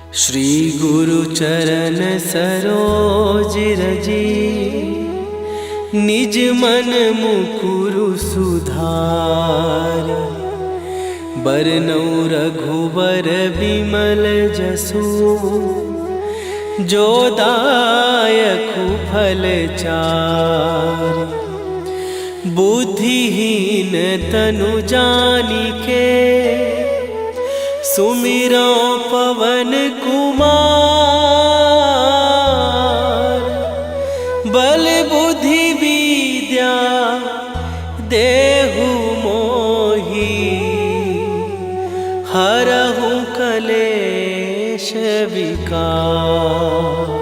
श्री गुरु चरण सरोज रजी, निज मन मुकुरु सुधार। बरनौ रघुबर बिमल जसु, जो दायकु फल चार। बुद्धिहीन तनु जानिके, सुमिरो पवन कुमार। बल बुद्धि विद्या देहु मोहि, हरहु कलेश विकार।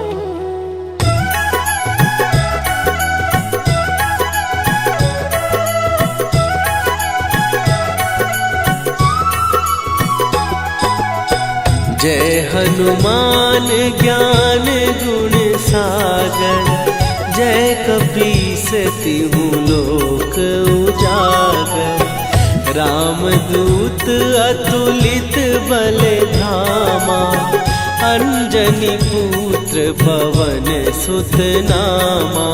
जय हनुमान ज्ञान गुण सागर, जय कपीस तिहु लोक उजागर। रामदूत अतुलित बल धामा, अंजनी पुत्र पवन सुत नामा।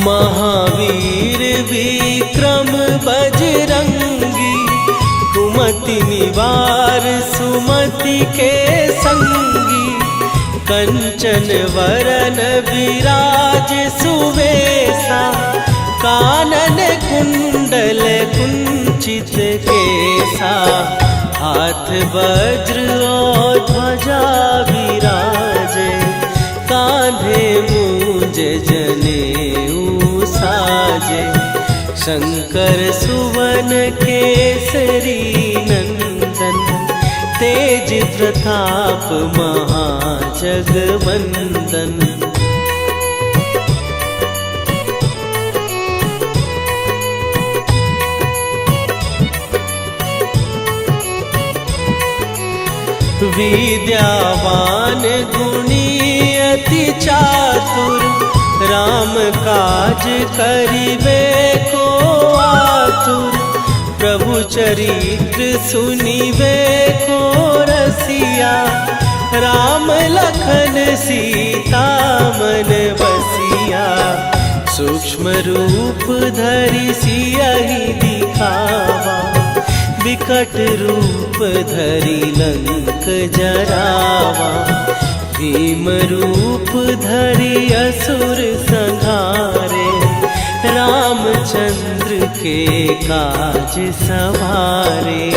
महावीर विक्रम बजरंगी, कुमति निवार सुमति के संगी। कंचन वरन विराज सुवेशा, कानन कुंडल कुंचित केसा। हाथ वज्र और ध्वजा विराजे, कांधे मूंज जनेऊ साजे। शंकर सुवन केसरी नंदन, तेज प्रताप महाजगवंदन। विद्यावान गुणी अति चातुर, राम काज करिबे को आतुर। प्रभु चरित्र सुनिबे को रसिया, राम लखन सीता मन बसिया। सूक्ष्म रूप धरि सियहि दिखावा, विकट रूप धरि लंक जरावा। भीम रूप धरि असुर संहारे, रामचंद्र के काज सवारे।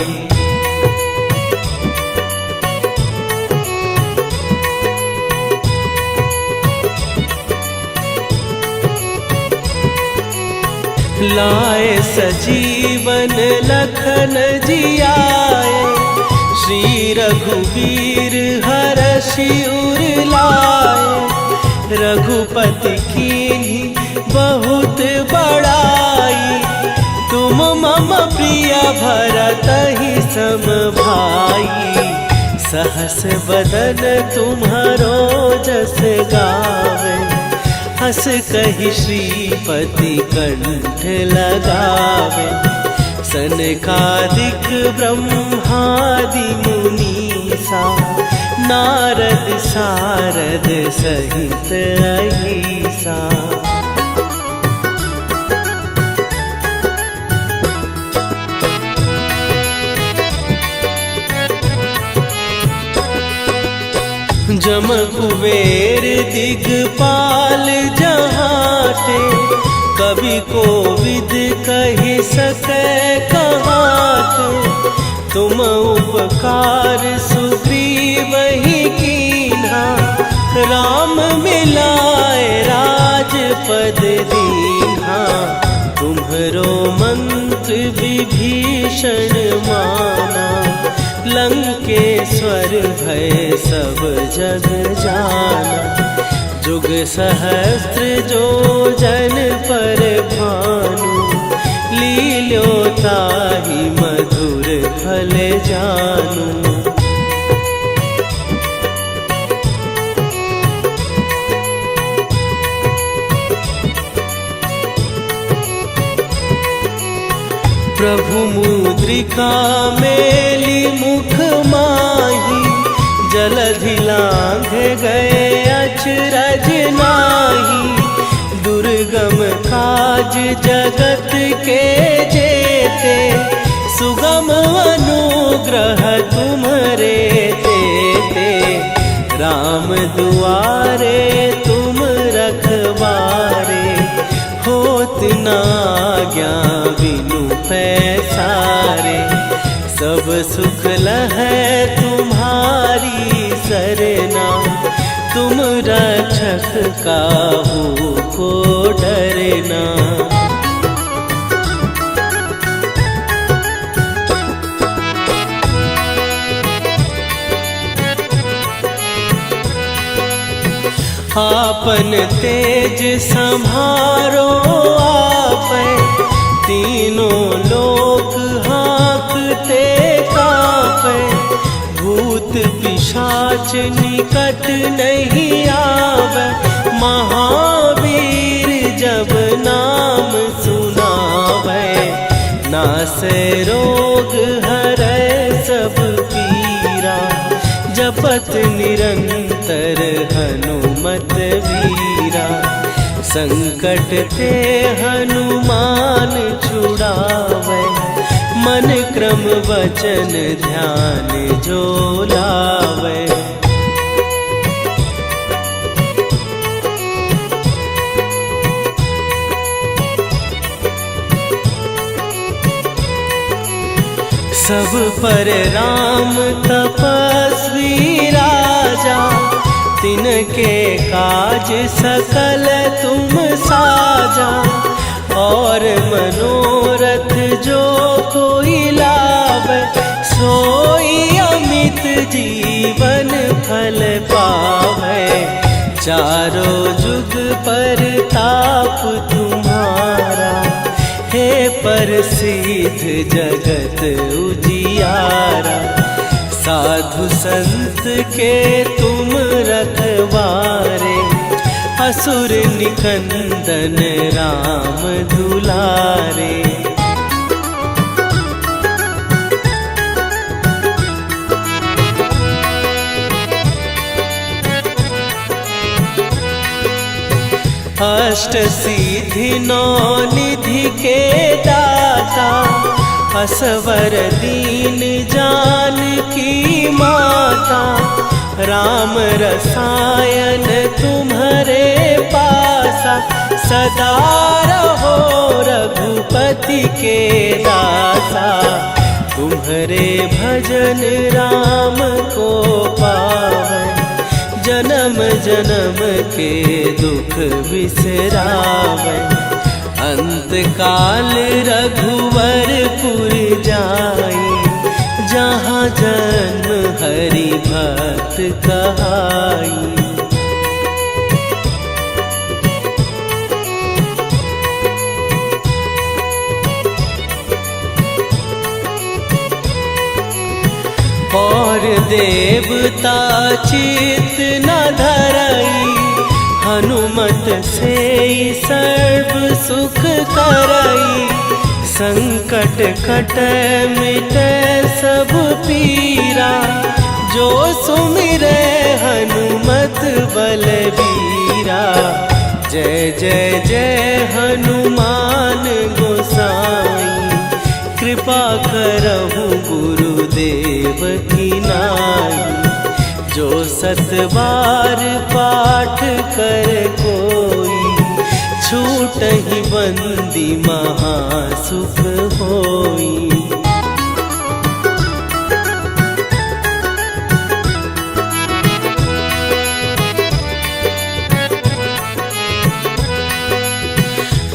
लाए सजीवन लखन जियाए, श्री रघुवीर हरषि उर लाए। रघुपति कीन्ही बहुत बड़ाई, तुम मम प्रिय भरतहि सम भाई। सहस बदन तुम्हारो जस गावे, हस कहि श्रीपति कंठ लगावे। सनकादिक ब्रह्मादि मुनीसा, नारद सारद सहित अहिसा। जम कुबेर दिगपाल जहाते, कवि कोविद कहि सकै कहाते। तुम उपकार सुग्रीवहि कीन्हा, राम मिलाए राजपद दीन्हा। तुम्हरो मंत्र विभीषण माना, लंकेश्वर भय सब जग जाना। जुग सहस्त्र जो जन पर भानु, लील्योताहि मधुर फल जानू। प्रभु मुद्रिका मेली मुख माही, जलधि लांघ गए अचरज नाही। दुर्गम काज जगत के जेते, सुगम अनुग्रह तुम्हरे तेते। राम दुआरे तुम रखवारे, होत न आज्ञा बिनु पैसारे। सब सुख लहै तुम्हारी सरना, तुम रक्षक काहू को डरना। आपन तेज संभारो आपै, तीनों लोक हाँकते कांपै। भूत पिशाच निकट नहीं आवे, महावीर जब नाम सुनावे। नासै रोग हरै सब पीरा, जपत निरंतर हनुमत वीरा। संकट ते हनुमान छुड़ावे, मन क्रम वचन ध्यान जो लावे। सब पर राम तपस्वी राजा, तिनके काज सकल तुम साजा। और मनोरथ जो कोई लावे, सोई अमित जीवन फल पावे। चारों जुग पर ताप तुम्हारा, हे प्रसिद्ध जगत उजियारा। साधु संत के तुम रखवारे, असुर निकंदन राम दुलारे। अष्ट सिद्धि नौ निधि के दाता, असवर दीन जानकी माता। राम रसायन तुम्हारे पासा, सदा रहो रघुपति के दासा। तुम्हारे भजन राम को पावै, जन्म जन्म के दुख बिसरावै। अंत काल रघुवरपुर जाई, जहाँ जन्म हरि भक्त कहाई। और देवता चित न धरई, हनुमत से सर्व सुख करई। संकट कटै मिटै सब पीरा, जो सुमिरै हनुमत बलबीरा। जय जय जय हनुमान गोसाई, कृपा करहु गुरुदेव की नाई। जो सत बार पाठ कर कोई, छूटहि बंदी महासुख होई।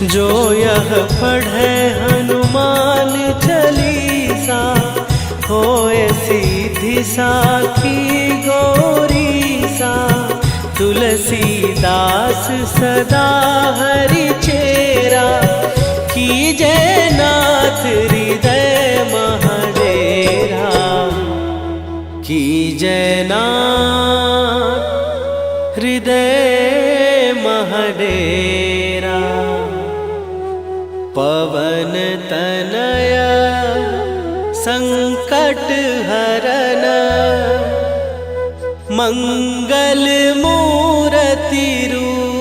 जो यह पढ़े हनुमान चालीसा, होए सीधी साखी गौरीसा। तुलसीदास सदा हरि चेरा, कीजै नाथ हृदय महडेरा। कीजै नाथ हृदय महडेरा। पवन तनया संकट हरन मंगल मूर्ति रूप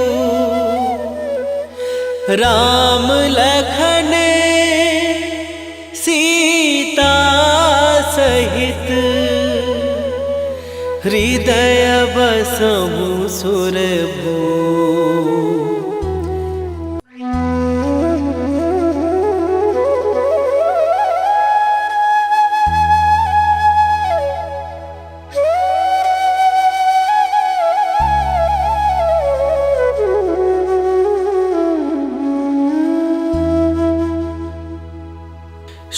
राम लखन सीता सहित हृदय बसहु सुरभू।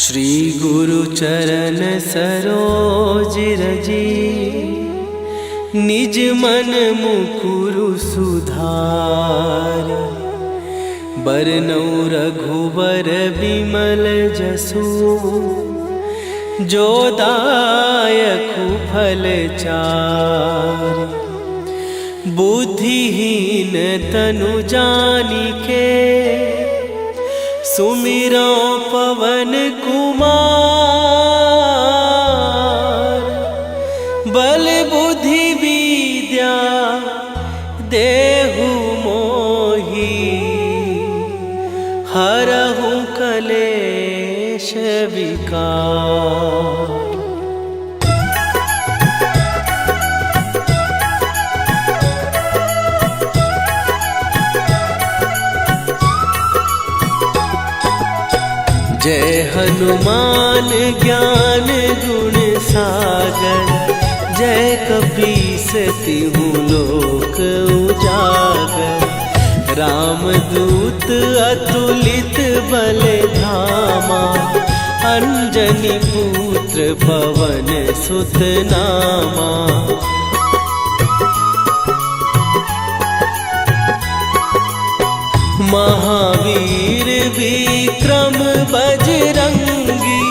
श्री गुरु चरण सरोज रजी निज मन मुकुरु सुधार। बरनउँ रघुबर बिमल जसु जो दायकु फल चार। बुद्धिहीन तनु जानिके सुमिरो पवन कुमार। बल बुद्धि विद्या देहु मोहि हरहु कलेश विकार। जय हनुमान ज्ञान गुण सागर। जय कपीस तिहु लोक उजागर। रामदूत अतुलित बल धामा। अंजनी पुत्र पवन सुत नामा। महावीर विक्रम बजरंगी।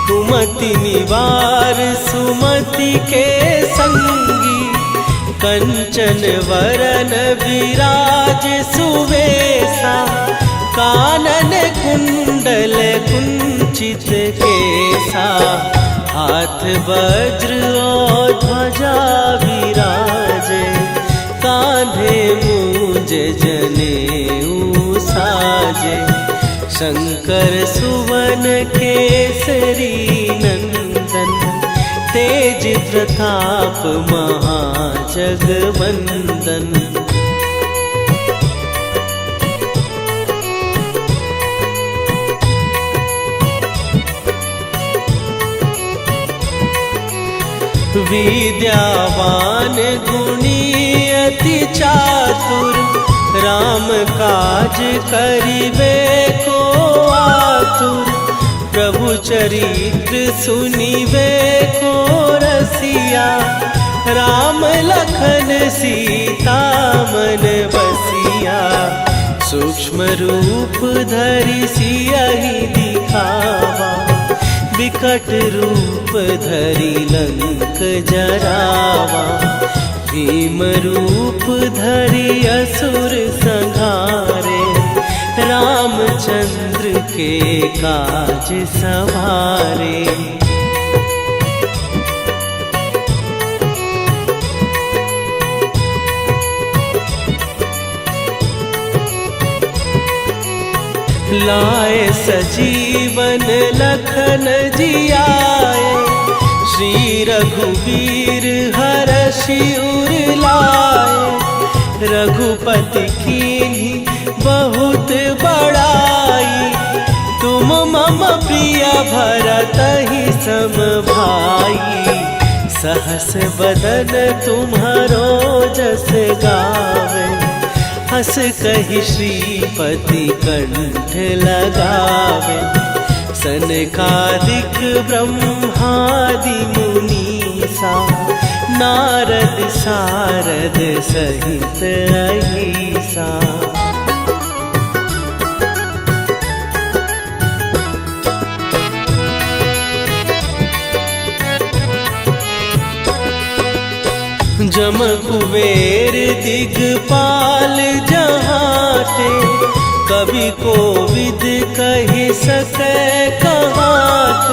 कुमति निवार सुमति के संगी। कंचन वरन विराज सुवेशा। कानन कुंडल कुंचित केसा। हाथ वज्र और ध्वजा विराजे। कांधे मूंज जनेऊ साजे। शंकर सुवन केसरी नंदन। तेज प्रताप महाजगवंदन। विद्यावान गुणी अति चातुर। राम काज करिबे को आतुर। प्रभु चरित्र सुनिबे को रसिया। राम लखन सीता मन बसिया। सूक्ष्म रूप धरि सियहि दिखावा। विकट रूप धरि लंक जरावा। भीम रूप धरि असुर संहारे। रामचंद्र के काज सवारे। लाए सजीवन लखन जियाए। श्री रघुवीर हरषि उर लाए। रघुपति कीन्ही बहुत बड़ाई। तुम मम प्रिय भरतहि सम भाई। सहस बदन तुम्हारो जस गावे। हस कहि श्रीपति कंठ लगावे। सनकादिक ब्रह्मादि मुनीसा। नारद सारद सहित अहिसा। जम कुबेर दिगपाल जहाटे। कवि को विद कही सके कहात।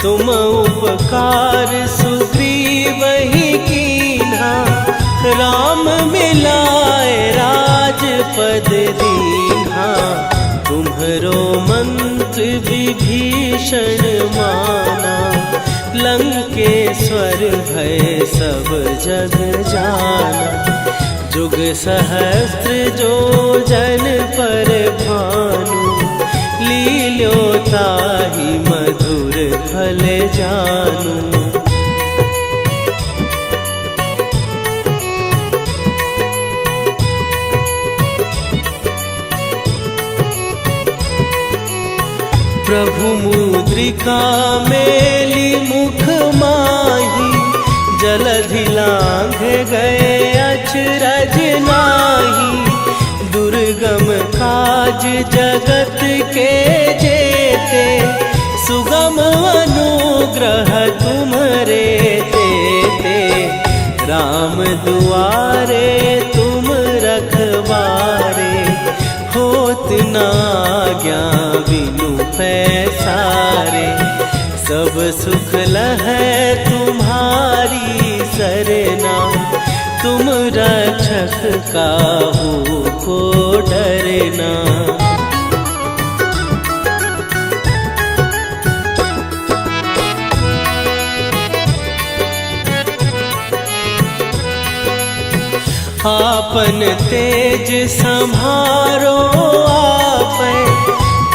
तुम उपकार सुग्रीव ही कीन्हा, राम मिलाए राजपद दीन्हा। तुम्हरो मंत्र विभीषण माना, लंकेश्वर भय सब जग जाना। जुग सहस्त्र जो जन पर भानु, लील्यो ताहि मधुर फल जानू। प्रभु मुद्रिका मेली मुख माही, जलधि लांघ गए अचरज नाही। दुर्गम काज जगत के जेते, सुगम अनुग्रह तुम्हरे तेते। राम दुआरे तुम रखवारे, होत न आज्ञा बिनु पैसारे। सब सुख लहै तुम्हारी सरना, तुम रक्षक काहू को डरना। आपन तेज संभारो आपै,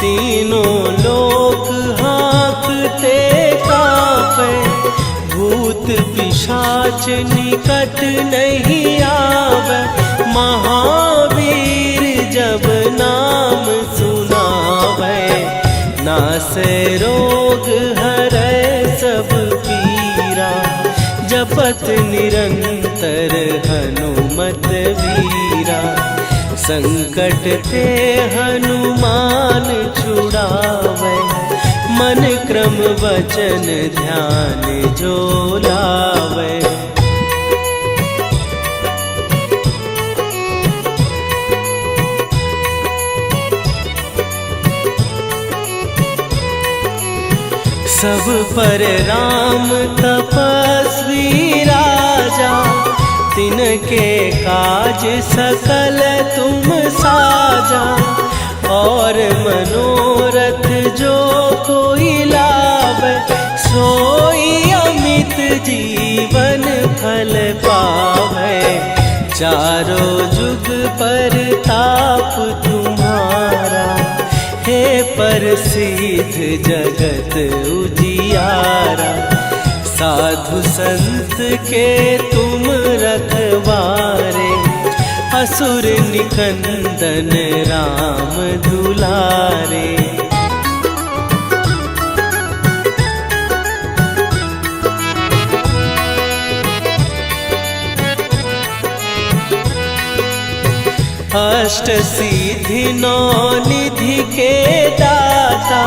तीनों लोक हाँकते कापै। भूत पिशाच निकट नहीं आवे, महावीर जब नाम सुनावे। नासै रोग हरै सब पीरा, जपत निरंतर हनुमत वीरा। संकट ते हनुमान छुड़ावे, मन क्रम वचन ध्यान जो लावे। सब पर राम तपस्वी राजा, तिनके काज सकल तुम साजा। और मनोरथ जो कोई लावे, सोई अमित जीवन फल पावे। चारों जुग पर ताप तुम्हारा, हे प्रसिद्ध जगत उजियारा। साधु संत के तुम रखवारे, असुर निकंदन राम दुलारे। अष्ट सिद्धि नौ निधि के दाता,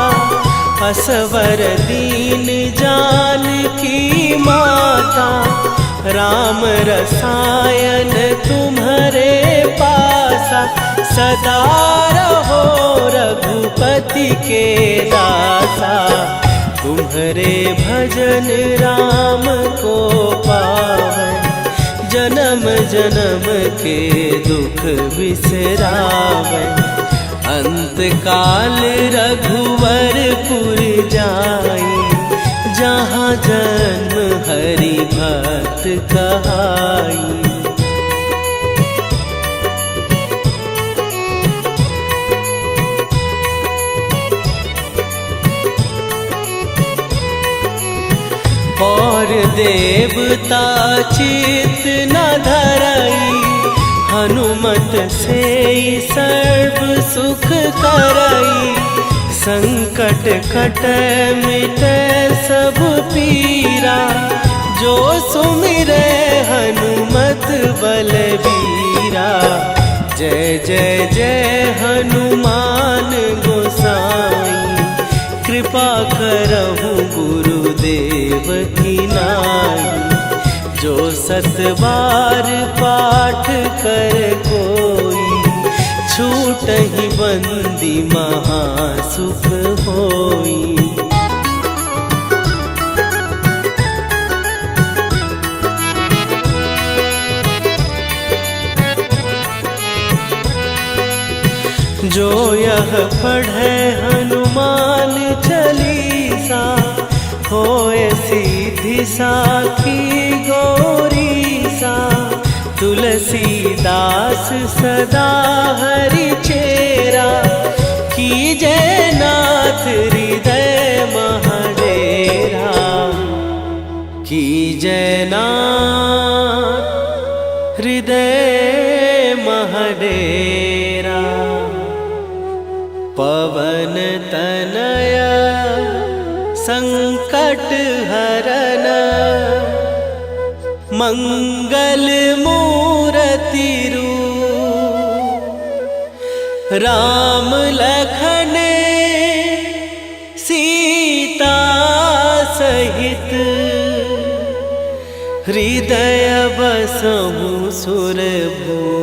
असवर दीन जानकी माता। राम रसायन तुम्हारे पासा, सदा रहो रघुपति के दासा। तुम्हारे भजन राम को पावे, जन्म जन्म के दुख बिसरावे। अंत काल रघुवरपुर जाई, जहाँ जन्म हरि भक्त कहाई। और देवता चित न धरई, हनुमत से सर्व सुख करई। संकट कटै मिटै सब पीरा, जो सुमिरै हनुमत बलबीरा। जय जय जय हनुमान गोसाई, कृपा करहु गुरुदेव की नाई। जो 7 बार पाठ कर कोई, छूटहि बंदी महासुख होई। जो यह पढ़े हनुमान चालीसा, होए सीधी साखी गौरीसा। तुलसीदास सदा हरि चेरा, कीजय नाथ हृदय महडेरा। कीजय नाथ हृदय महडेरा। पवन तनय संकट हरन, मंगल मूरति रूप। राम लखन सीता सहित, हृदय बसहु सुरभूप।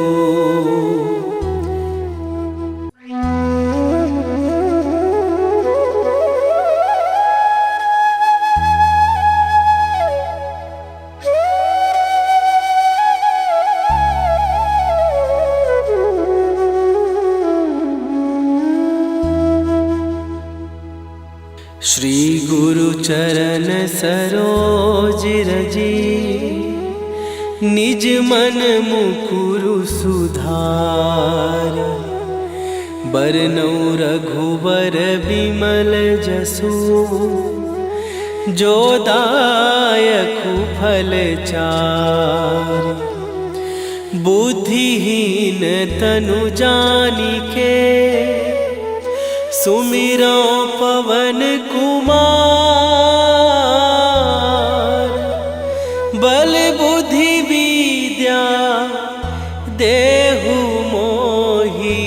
श्री गुरु चरण सरोज रजी, निज मन मुकुरु सुधार। बरनउँ रघुबर बिमल जसु, जो दायकु फल चारि। बुद्धिहीन तनु जानिके, सुमिरो पवन कुमार। बल बुद्धि विद्या देहु मोहि,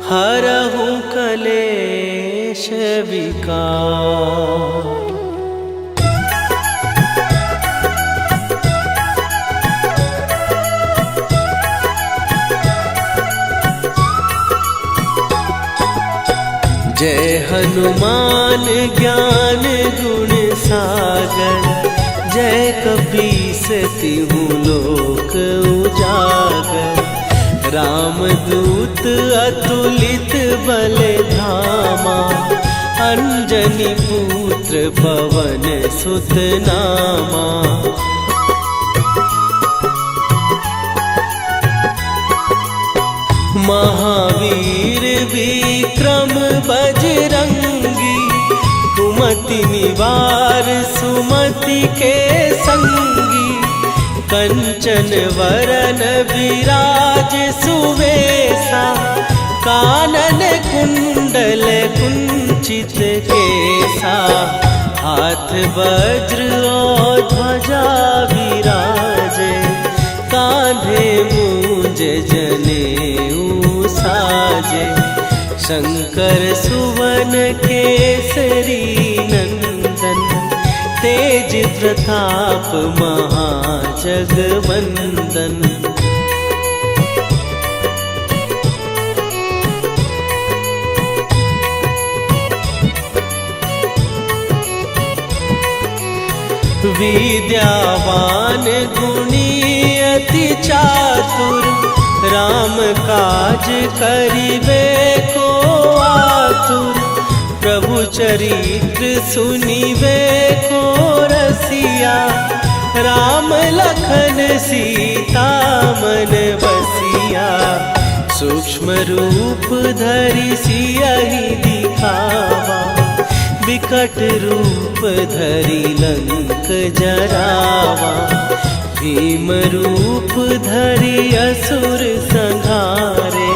हरहु कलेश विकार। जय हनुमान ज्ञान गुण सागर, जय कपीस तिहु लोक उजागर। रामदूत अतुलित बल धामा, अंजनी पुत्र पवन सुत नामा। महावीर विक्रम बजरंगी, कुमति निवार सुमति के संगी। कंचन वरन विराज सुवेशा, कानन कुंडल कुंचित केसा। हाथ वज्र और ध्वजा विराजे, कांधे मूंज जनेऊ साजे। शंकर सुवन केसरी नंदन, तेज प्रताप महाजगवंदन। विद्यावान गुणी अति चातुर, राम काज करिबे को आतुर। प्रभु चरित्र सुनिबे को रसिया, राम लखन सीता मन बसिया। सूक्ष्म रूप धरि सियहि दिखावा, विकट रूप धरि लंक जरावा। भीम रूप धरि असुर संहारे,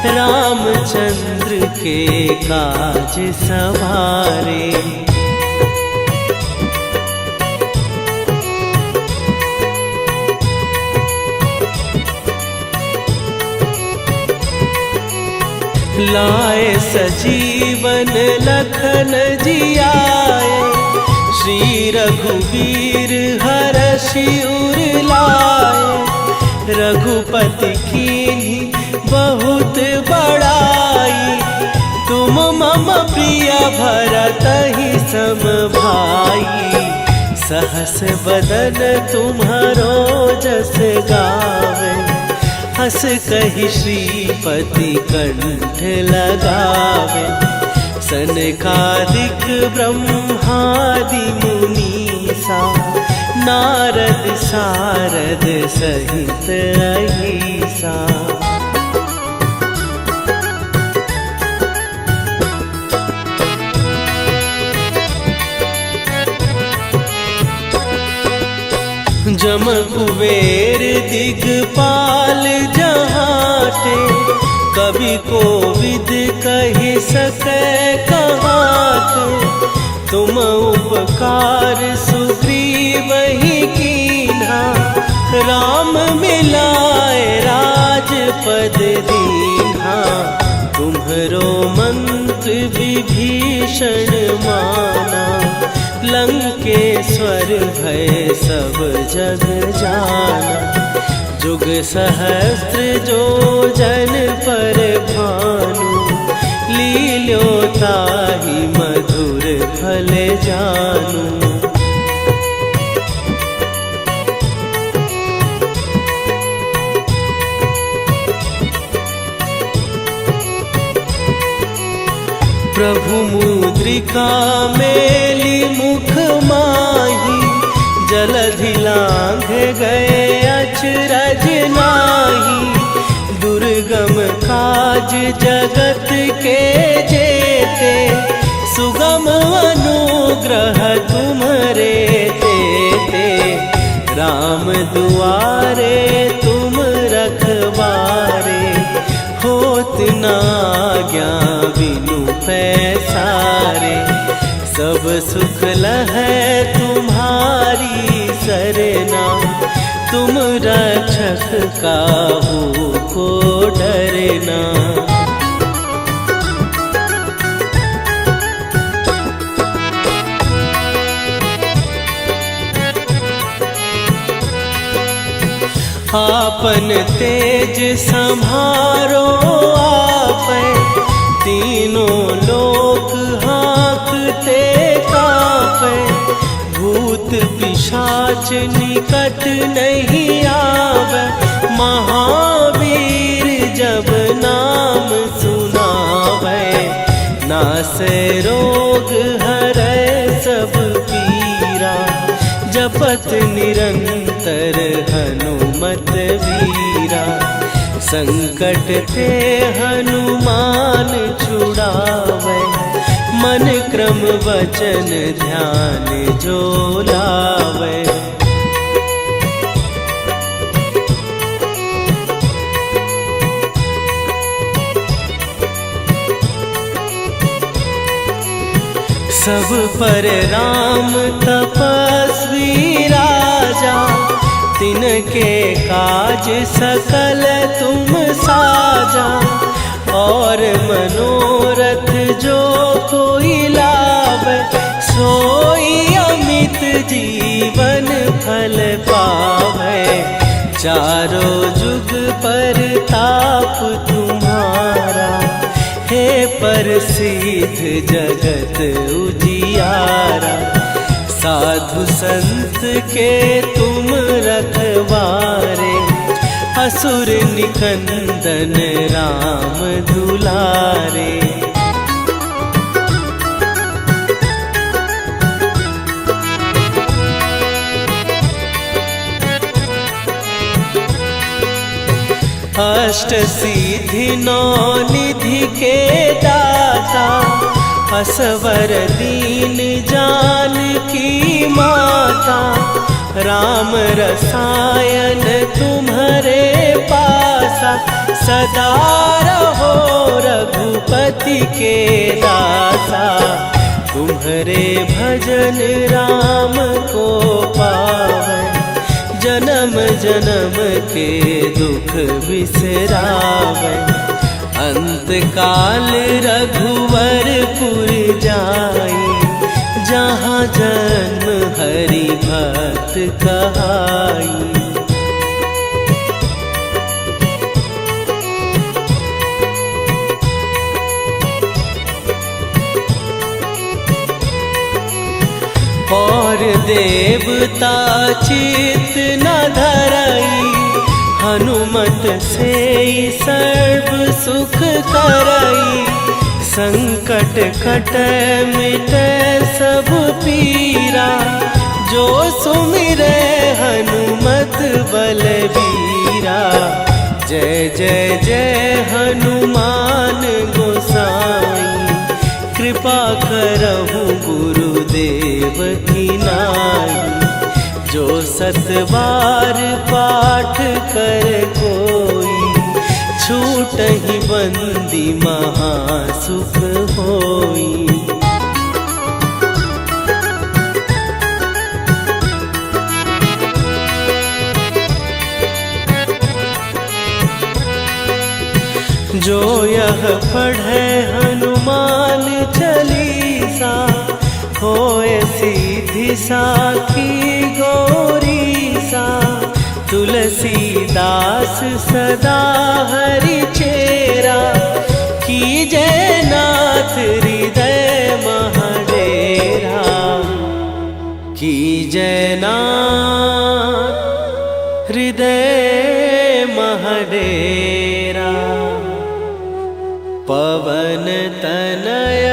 रामचंद्र के काज सवारे। लाए सजीवन लखन जियाए, श्री रघुवीर हरषि उर लाए। रघुपति कीन्ही बहुत बड़ाई। तुम मम प्रिय भरत ही सम भाई। सहस बदन तुम्हारो जस गावे, हस कहि श्रीपति कंठ लगावे। सनकादिक ब्रह्मादि मुनीसा, नारद सारद सहित अहिसा। जम कुबेर दिगपाल जहाते, कवि कोविद कहि सकै कहाते। तुम उपकार सुग्रीव ही कीन्हा, राम मिलाए राजपद दीन्हा। तुम्हरो मंत्र विभीषण माना, लंकेश्वर भय सब जग जाना। जुग सहस्त्र जो जन पर भानु, लील्यो ताहि मधुर फल जानू। प्रभु मुद्रिका मेली मुख माही, जलधि लांघ गए अचरज नाही। दुर्गम काज जगत के जेते, सुगम अनुग्रह तुम्हरे तेते। राम दुआरे तुम रखवारे, होत न आज्ञा बिनु पैसारे। सब सुख लहै तुम्हारी सरना, तुम रक्षक काहू को डरना। आपन तेज सम्हारो आपै, तीनों लोक हाँकते कापै। भूत पिशाच निकट नहीं आवे, महावीर जब नाम सुनावे। नासै रोग हरै सब पीरा, जपत निरंतर हनुमत वीरा। संकट ते हनुमान छुड़ावे, मन क्रम वचन ध्यान जो लावे। सब पर राम तपस्वी राजा, तिनके काज सकल तुम साजा। और मनोरथ जो कोई लावे, सोई अमित जीवन फल पावे। चारों जुग पर ताप तुम्हारा, हे प्रसिद्ध जगत उजियारा। साधु संत के तुम रखवारे, असुर निकंदन राम दुलारे। अष्ट सिद्धि नौ निधि के दाता, असवर दीन जानकी माता। राम रसायन तुम्हारे पासा, सदा रहो रघुपति के दासा। तुम्हारे भजन राम को पावे, जन्म जन्म के दुख बिसरावे। अंत काल रघुवरपुर जाई, जहाँ जन्म हरि भक्त कहाई। देवता चित न धरई, हनुमत से सर्व सुख करई। संकट कटै मिटै सब पीरा, जो सुमिरै हनुमत बलबीरा। जय जय जय हनुमान गोसाई, कृपा करहु गुरुदेव की नाई। जो 7 बार पाठ कर कोई, छूटहि बंदी महासुख होई। जो यह पढ़े हनुमान चालीसा, होए सीधी साखी गौरीसा। तुलसीदास सदा हरि चेरा, कीजय नाथ हृदय महडेरा। कीजय नाथ हृदय महडेरा। पवन तनय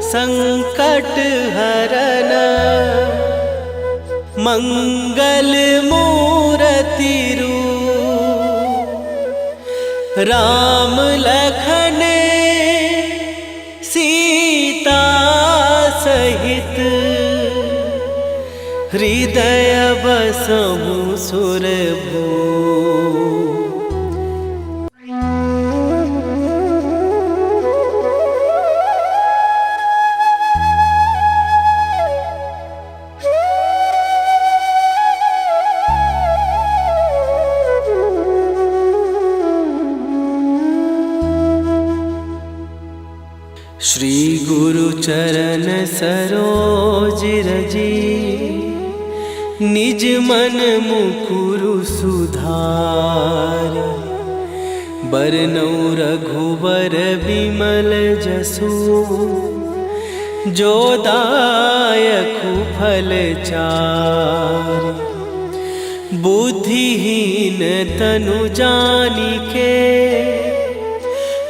संकट हरन, मंगल मूरति रूप। राम लखन सीता सहित, हृदय बसहु सुरभूप। श्री गुरु चरण सरोज रजी, निज मन मुकुरु सुधार। बरनउँ रघुबर बिमल जसु, जो दायकु फल चारि। बुद्धिहीन तनु जानिके,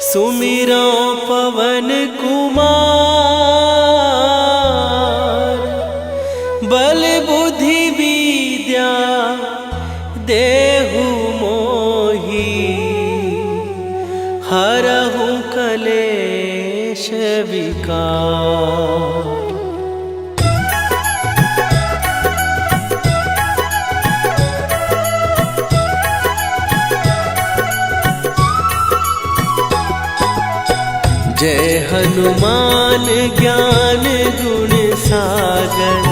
सुमिरो पवन कुमार। बल बुद्धि विद्या देहु मोहि, हरहु कलेश विकार। जय हनुमान ज्ञान गुण सागर,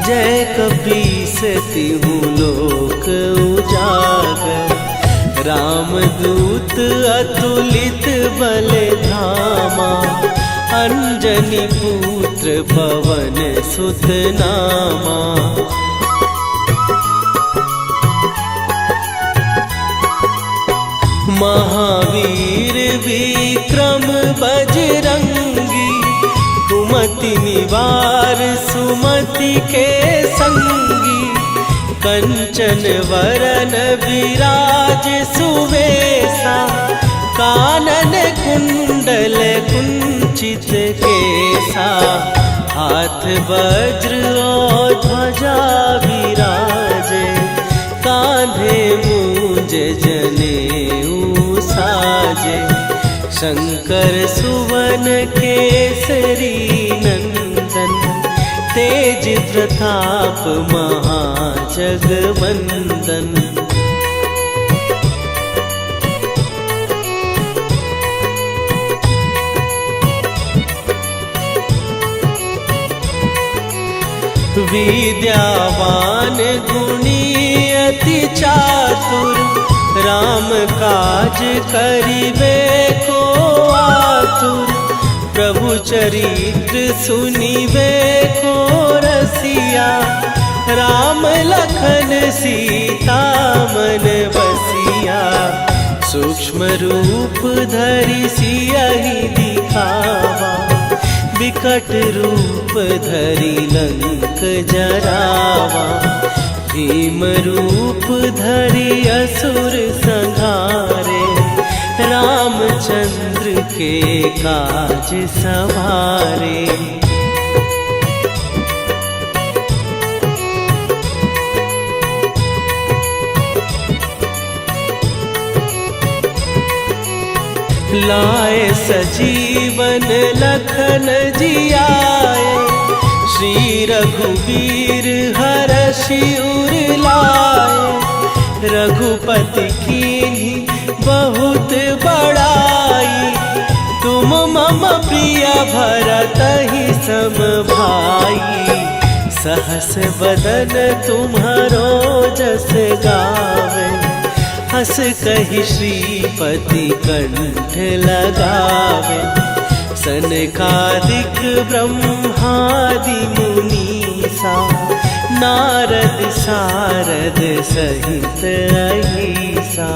जय कपीस तिहु लोक उजागर। रामदूत अतुलित बल धामा, अंजनी पुत्र पवन सुत नामा। महावीर विक्रम बजरंगी, कुमति निवार सुमति के संगी। कंचन वरन विराज सुवेशा, कानन कुंडल कुंचित केसा। हाथ वज्र और ध्वजा विराजे, कांधे मूंज जनेऊ साजे। शंकर सुवन केसरी नंदन, तेज प्रताप महाजगवंदन। विद्यावान गुणी अति चातुर, राम काज करिबे को आतुर। प्रभु चरित्र सुनिबे को रसिया, राम लखन सीता मन बसिया। सूक्ष्म रूप धरि सियहि दिखावा, विकट रूप धरि लंक जरावा, भीम रूप धरि असुर संहारे, रामचंद्र के काज सवारे। लाए सजीवन लखन जियाए, श्री रघुवीर हरषि उर लाए। रघुपति कीन्ही बहुत बड़ाई, तुम मम प्रिय भरतहि सम भाई। सहस बदन तुम्हारो जस गावे, हस कहि श्रीपति कंठ लगावे। सनकादिक ब्रह्मादि मुनीसा, नारद सारद सहित अहिसा।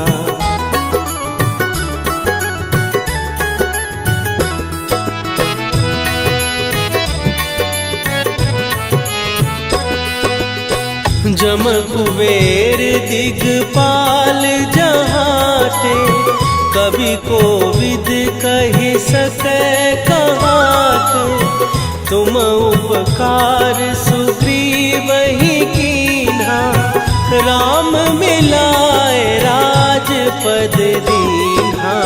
जम कुबेर दिगपाल जहाते, कवि कोविद कहि सकै कहाते। तुम उपकार सुग्रीवहि कीन्हा, राम मिलाए राजपद दीन्हा।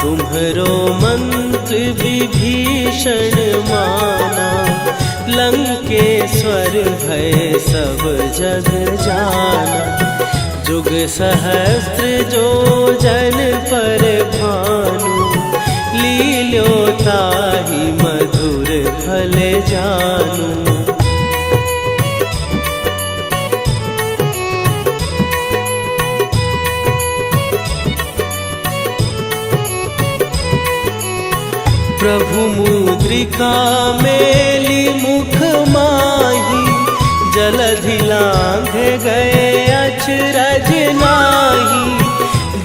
तुम्हरो मंत्र विभीषण माना, लंकेश्वर भय सब जग जाना। जुग सहस्त्र जो जन पर भानु, लील्यो ताहि मधुर फल जानू। प्रभु मुद्रिका मेली मुख माही, जलधि लांघे गए अचरज नाही।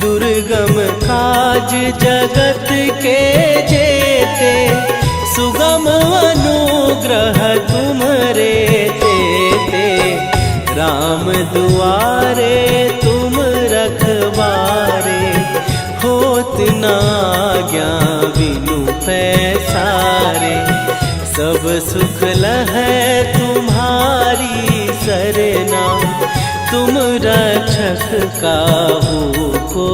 दुर्गम काज जगत के जेते, सुगम अनुग्रह तुम्हरे तेते। राम दुआरे तुम रखवारे, होत न आज्ञा बिनु पैसारे। सब सुख लहै तुम्हारी सरना, तुम रक्षक काहू को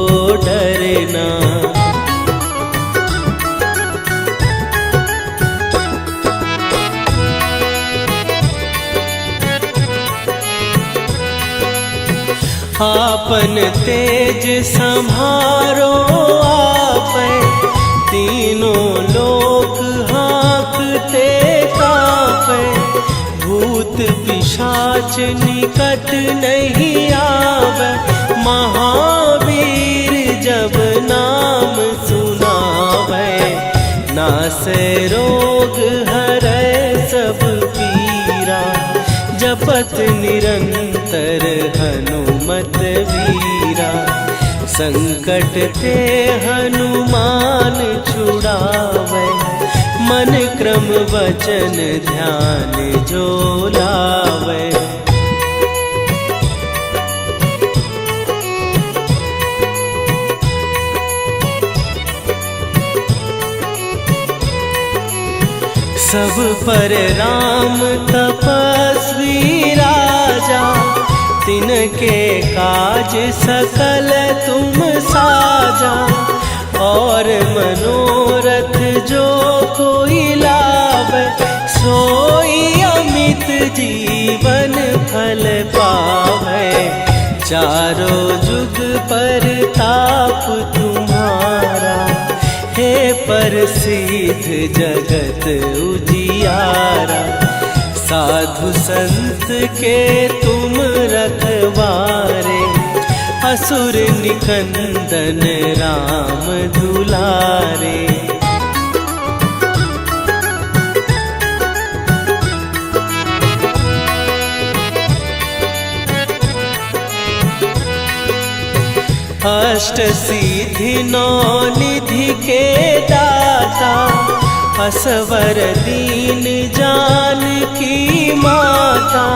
डरना। आपन तेज संभारो आपै, तीनों लोक हाँकते कांपै। भूत पिशाच निकट नहीं आवे, महावीर जब नाम सुनावे। नासै रोग हरै सब पीरा, जपत निरंतर हनुमत वीरा। संकट ते हनुमान छुड़ावे, मन क्रम वचन ध्यान जो लावे। सब पर राम तपस्वी राजा, तिनके काज सकल तुम साजा। और मनोरथ जो कोई लावे, सोई अमित जीवन फल पावे। चारों जुग पर ताप तुम्हारा, हे प्रसिद्ध जगत उजियारा। साधु संत के तुम रखवारे, असुर निकंदन राम दुलारे। अष्ट सिद्धि नौ निधि के दाता, असवर दीन जानकी माता,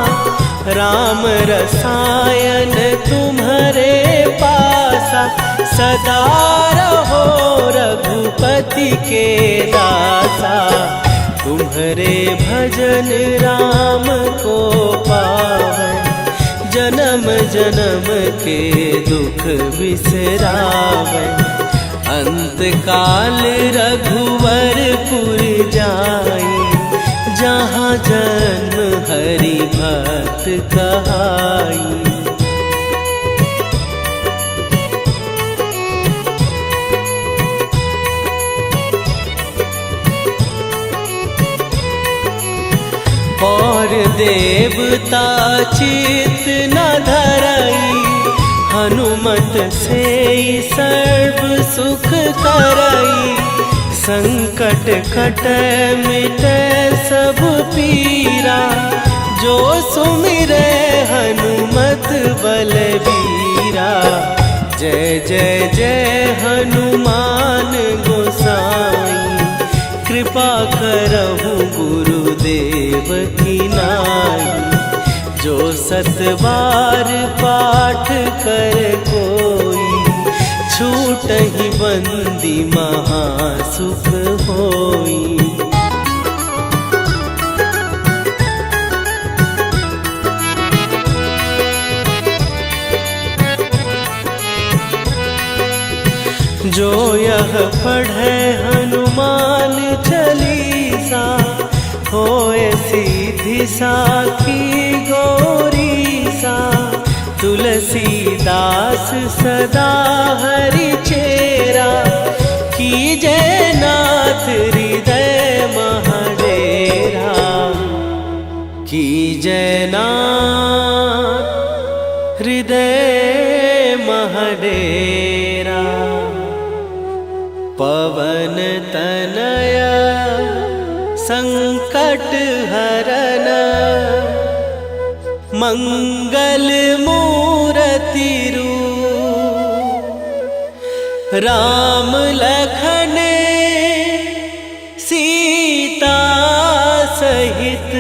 राम रसायन तुम्हारे पासा। सदा रहो रघुपति के दासा, तुम्हारे भजन राम को पावन। जन्म जन्म के दुख बिसरावे, अंत काल रघुवरपुर जाई। जहाँ जन्म हरि भक्त कहाई। और देवता चित न धरई, हनुमत से सर्व सुख करई। संकट कट मिटे सब पीरा, जो सुमिरे हनुमत बलबीरा। जय जय जय हनुमान गोसाई, कृपा करहु गुरुदेव की नाई। जो सत बार पाठ कर कोई, छूटहि बंदी महासुख होई। जो यह पढ़े हनुमान चालीसा, होए सीधी साखी गौरीसा। तुलसीदास सदा हरि चेरा, कीजय नाथ हृदय महडेरा। कीजय नाथ हृदय महडेरा। पवन तनया संकट हरन, मंगल मूर्ति रूप। राम लखन सीता सहित,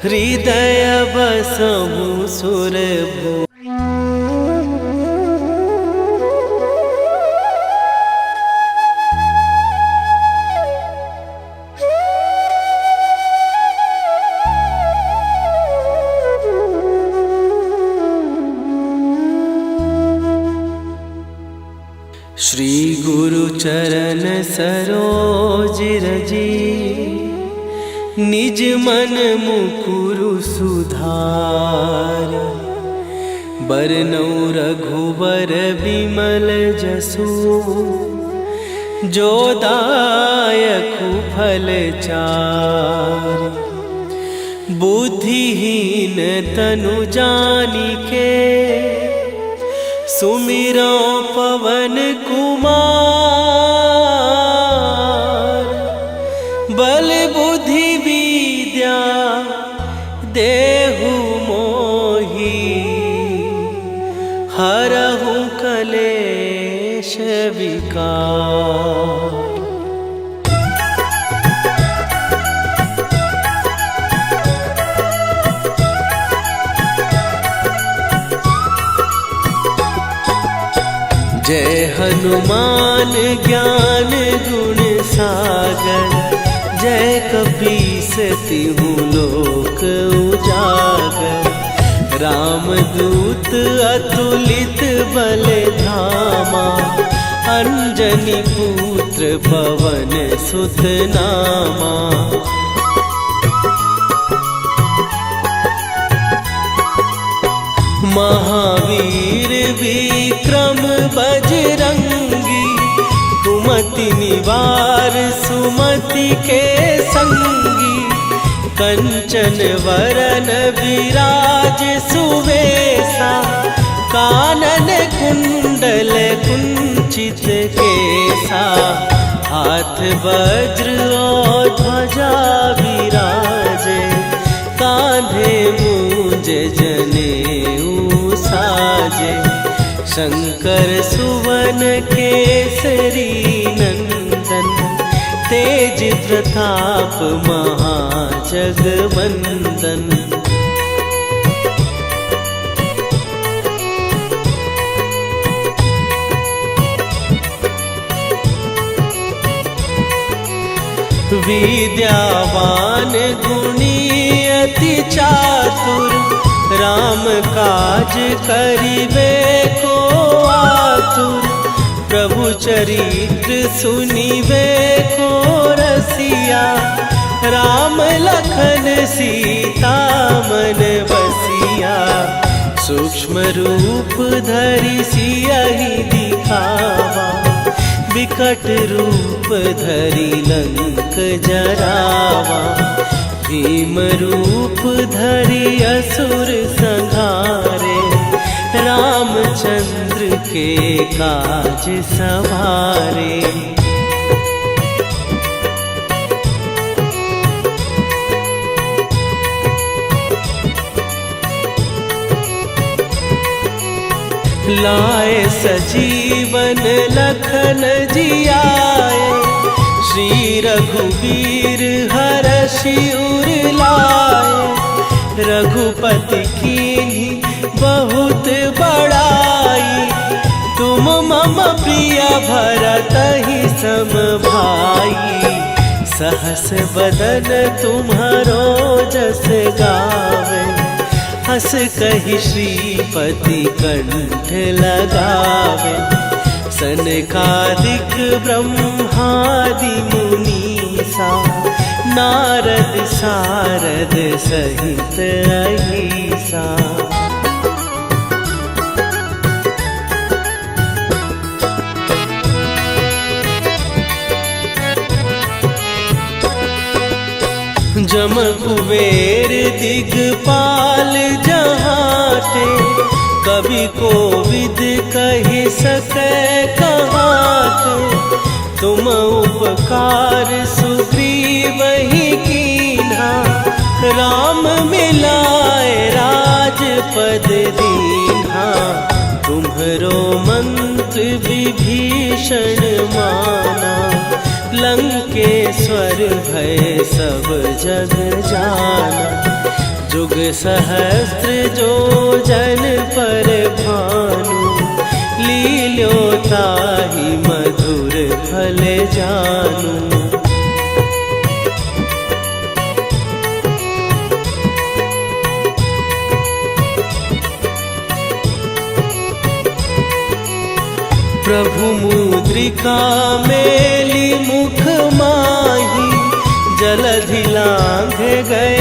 हृदय बसहु सुरभूप। श्री गुरु चरण सरोज रजी, निज मन मुकुरु सुधार। बरनौ रघुबर बिमल जसु, जो दायकु फल चार। बुद्धिहीन तनु जानिके, सुमिरो पवन कुमार। बल बुद्धि विद्या देहु मोहि, हरहु कलेश विकार। जय हनुमान ज्ञान गुण सागर, जय कपीस तिहु लोक उजागर। रामदूत अतुलित बल धामा, अंजनी पुत्र पवन सुत नामा। महावीर विक्रम बजरंगी, कुमति निवार सुमति के संगी। कंचन वरन विराज सुवेसा, कानन कुंडल कुंचित केसा। हाथ वज्र और ध्वजा विराजे, कांधे मूंज जनेऊ साजे। शंकर सुवन केसरी नंदन, प्रताप महाजगवंदन। विद्यावान गुणी अति चातुर, राम काज करिबे को आतुर। प्रभु चरित्र सुनिबे को रसिया, राम लखन सीता मन बसिया। सूक्ष्म रूप धरि सियहि दिखावा, विकट रूप धरि लंक जरावा। भीम रूप धरि असुर संहारे, रामचंद्र के काज सवारे। लाए सजीवन लखन जियाए, श्री रघुवीर हरषि उर लाए। रघुपति कीन्ही बहुत बड़ाई, तुम मम प्रिय भरतहि सम भाई। सहस बदन तुम्हारो जस गावे, हस कहि श्रीपति कंठ लगावे। सनकादिक ब्रह्मादि मुनीसा, नारद सारद सहित अहिसा। जम कुबेर दिगपाल जहाते, कवि कोविद कहि सकै कहाते। तुम उपकार सुग्रीवहि कीन्हा, राम मिलाए राजपद दीन्हा। तुम्हरो मंत्र विभीषण माना, लंकेश्वर भय सब जग जाना। जुग सहस्त्र जो जन पर भानु, लील्यो ताहि मधुर फल जानू। प्रभु मुद्रिका मेली मुख माही, जलधि लांघ गए